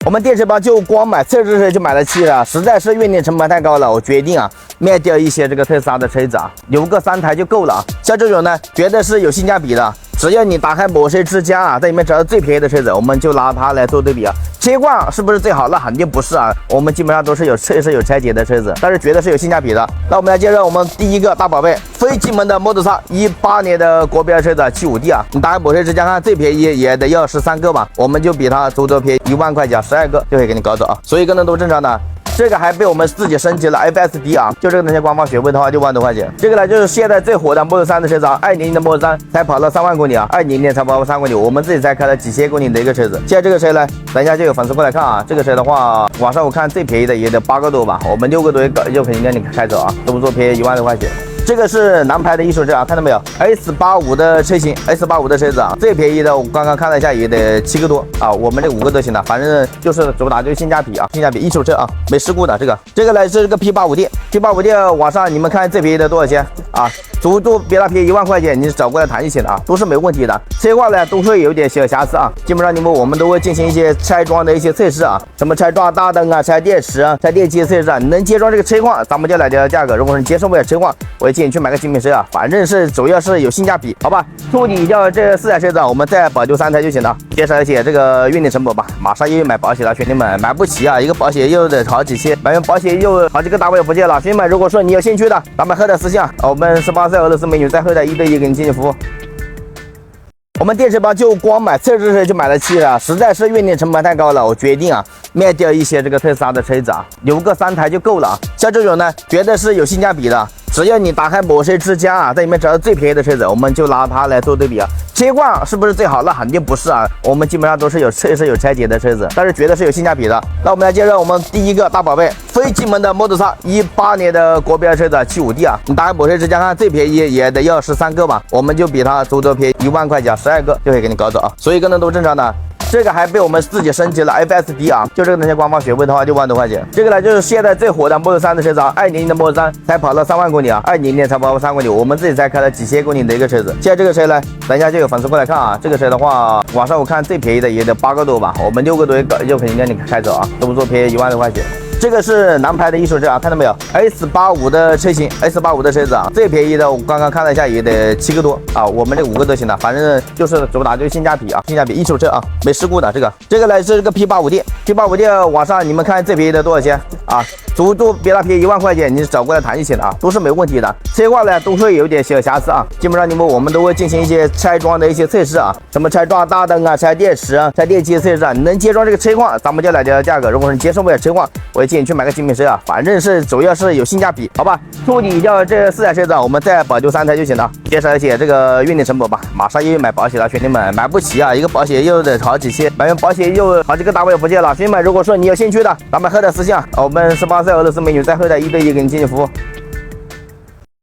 我们电池包就光买测试车就买了7个，实在是运营成本太高了，我决定卖掉一些这个特斯拉的车子留个3台就够了。像这种呢，绝对是有性价比的。只要你打开摩车之家在里面找到最便宜的车子，我们就拿它来做对比车况是不是最好？那肯定不是我们基本上都是有拆解的车子，但是绝对是有性价比的。那我们来介绍我们第一个大宝贝，非进门的 Model 3，18年的国标车子75D你打开摩车之家看，最便宜也得要13个吧，我们就比它足足便宜1万块钱，12个就可以给你搞走所以跟人都正常的。这个还被我们自己升级了 FSD 就这个那些官方学位的话6万多块钱。这个呢就是现在最火的 Model 3的车子20年的 Model 3才跑了3万公里20年才跑了3万公里，我们自己才开了几千公里的一个车子。现在这个车呢，等一下就有粉丝过来看这个车的话，网上我看最便宜的也得8个多吧，我们6个多就肯定让你开走都不做便宜1万多块钱。这个是南牌的一手车看到没有 ？S85 的车型 ，S85 的车子最便宜的我刚刚看了一下也得7个多我们这5个都行了，反正就是主打就是性价比性价比一手车没事故的这个呢是个 P85D 网上你们看最便宜的多少钱足足别它便宜1万块钱，你找过来谈就行了都是没问题的。车况呢都会有点小瑕疵基本上我们都会进行一些拆装的一些测试什么拆装大灯拆电池拆电机测试你能接装这个车况，咱们就来聊价格。如果是你接受不了车况，我建议去买个精品车反正是主要是有性价比，好吧？处理掉这4台车子我们再保留3台就行了。介绍一些这个运营成本吧，马上又要买保险了，兄弟们买不起一个保险又得好几千，买完保险又好几个单位不见了。兄弟们，如果说你有兴趣的，咱们后台私信我们18岁俄罗斯美女在后台1对1给你进行服务。我们电池包就光买测试车就买了7个，实在是运营成本太高了，我决定卖掉一些这个特斯拉的车子留个3台就够了像这种呢，绝对是有性价比的。只要你打开摩车之家在里面找到最便宜的车子，我们就拿它来做对比车况是不是最好？那肯定不是我们基本上都是有拆解的车子，但是绝对是有性价比的。那我们来介绍我们第一个大宝贝，非进门的 Model 318年的国标车子75D你打开摩车之家看，最便宜也得要13个吧，我们就比它足足便宜1万块钱，12个就可以给你搞走所以跟人都正常的。这个还被我们自己升级了 FSD就这个那些官方学位的话6万多块钱。这个呢就是现在最火的 Model 3的车子20年的 Model 3才跑了3万公里20年才跑了3万公里，我们自己才开了几千公里的一个车子。现在这个车呢，等一下就有粉丝过来看这个车的话，网上我看最便宜的也得8个多吧，我们6个多就肯定让你开走都不做便宜1万多块钱。这个是南牌的一手车看到没有 ？S85 的车型 ，S85 的车子最便宜的我刚刚看了一下也得7个多我们这5个都行了，反正就是主打就是性价比性价比一手车没事故的这个呢是个 P85D 网上你们看最便宜的多少钱足足别它便宜1万块钱，你找过来谈就行了都是没问题的。车况呢都会有点小瑕疵基本上我们都会进行一些拆装的一些测试什么拆装大灯拆电池拆电机测试你能接装这个车况，咱们就来聊价格。如果是你接受不了车况，我建议去买个精品车反正是主要是有性价比，好吧？处理掉这4台车子我们再保留3台就行了。介绍一些这个运营成本吧，马上又要买保险了，兄弟们买不起一个保险又得好几千，买完保险又好几个单位不见了。兄弟们，如果说你有兴趣的，咱们后台私信我们18岁俄罗斯美女在后台1对1给你进行服务。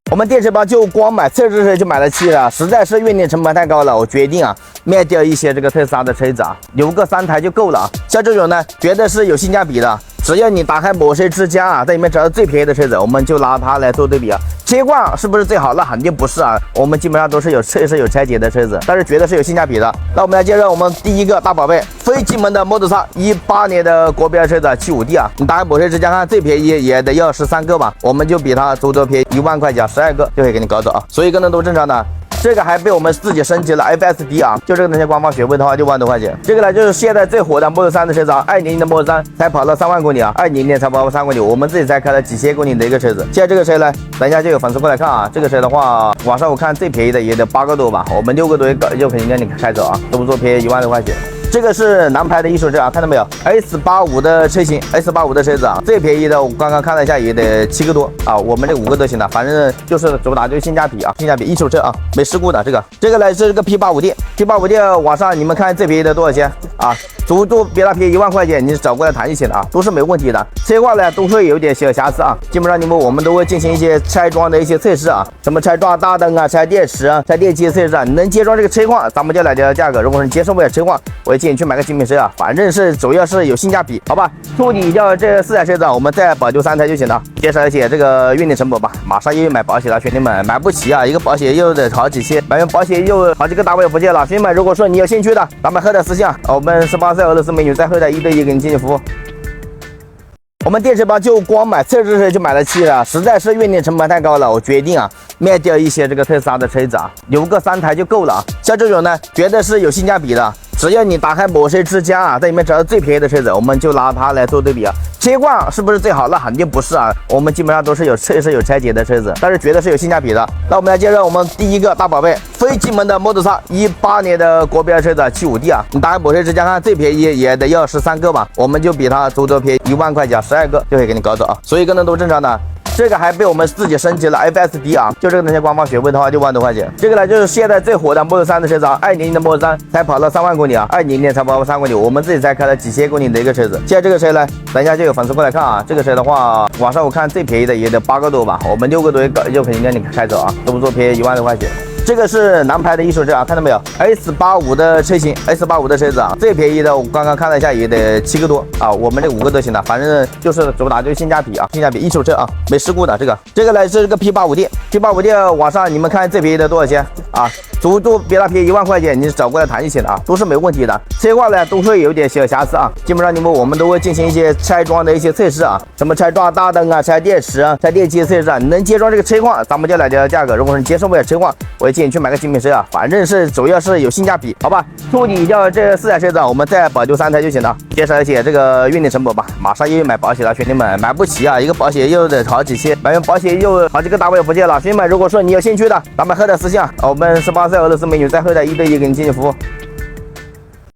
我们电池包就光买测试车就买了7个，实在是运营成本太高了，我决定卖掉一些这个特斯拉的车子留个3台就够了像这种呢，绝对是有性价比的。只要你打开摩车之家在里面找到最便宜的车子，我们就拿它来做对比车况是不是最好？那肯定不是我们基本上都是有拆解的车子，但是绝对是有性价比的。那我们来介绍我们第一个大宝贝，非进门的 Model 318年的国标车子75D你打开摩车之家看，最便宜也得要13个吧，我们就比它足足便宜1万块钱，12个就可以给你搞走所以跟人都正常的。这个还被我们自己升级了 FSD 就这个那些官方学位的话6万多块钱。这个呢就是现在最火的 Model 3的车子20年的 Model 3才跑了3万公里20年才跑了3万公里，我们自己才开了几千公里的一个车子。现在这个车呢，等一下就有粉丝过来看这个车的话，网上我看最便宜的也得8个多吧，我们6个多就肯定让你开走都不做便宜1万多块钱。这个是南牌的一手车看到没有 ？S85 的车型 ，S85 的车子最便宜的我刚刚看了一下也得7个多我们这5个都行了，反正就是主打就是性价比性价比一手车没事故的这个呢是个 P85D 网上你们看最便宜的多少钱足足别它便宜1万块钱，你找过来谈就行了都是没问题的。车况呢都会有点小瑕疵基本上我们都会进行一些拆装的一些测试什么拆装大灯拆电池拆电机测试你能接装这个车况，咱们就来聊价格。如果是你接受不了车况，我建议去买个精品车啊，反正是主要是有性价比，好吧？处理掉这4台车子，我们再保留3台就行了。介绍一些这个运营成本吧，马上又要买保险了，兄弟们买不起啊，一个保险又得好几千，买完保险又好几个单位附件了，兄弟们如果说你有兴趣的，咱们后台私信，我们18岁俄罗斯美女在后台1对1给你进行服务。我们电车吧就光买测试车就买了7了，实在是运营成本太高了，我决定啊卖掉一些这个特斯拉的车子啊，留个3台就够了。像这种呢，绝对是有性价比的。只要你打开某车之家啊，在里面找到最便宜的车子，我们就拿它来做对比啊。车况是不是最好？那肯定不是啊。我们基本上都是有拆解的车子，但是绝对是有性价比的。那我们来介绍我们第一个大宝贝，非机门的 Model 3，18年的国标车子，75D 啊。你打开某车之家看，最便宜也得要13个吧，我们就比它足足便宜1万块钱，12个就可以给你搞走啊。所以跟着都正常的。这个还被我们自己升级了 FSD 啊，就这个东西官方学位的话6万多块钱。这个呢就是现在最火的 Model 3的车子啊，20年的 Model 3才跑了3万公里啊，20年才跑了3公里，我们自己才开了几千公里的一个车子。现在这个车呢，等一下就有粉丝过来看啊，这个车的话，网上我看最便宜的也得8个多吧，我们6个多就可以让你开走啊，都不说便宜1万多块钱。这个是南牌的一手车啊，看到没有 ？S85 的车型 ，S85 的车子啊，最便宜的我刚刚看了一下，也得7个多啊。我们这5个都行了，反正就是主打就是性价比啊，性价比一手车啊，没事故的这个。这个呢是个 P85D，P85D 网上你们看最便宜的多少钱啊？足足比它便宜1万块钱，你找过来谈就行了啊，都是没问题的。车况呢都会有点小瑕疵啊，基本上我们都会进行一些拆装的一些测试啊，什么拆装大灯啊、拆电池啊、拆电机测试啊，你能接装这个车况，咱们就来聊价格。如果说你接受不了车况，我也建议去买个精品车啊，反正是主要是有性价比，好吧？处理掉这4台车子，我们再保留3台就行了。介绍一些这个运营成本吧，马上又要买保险了，兄弟们买不起啊，一个保险又得好几千，买完保险又好几个单位附件了，兄弟们如果说你有兴趣的，咱们后台私信，我们18岁俄罗斯美女在后台1对1给你进行服务。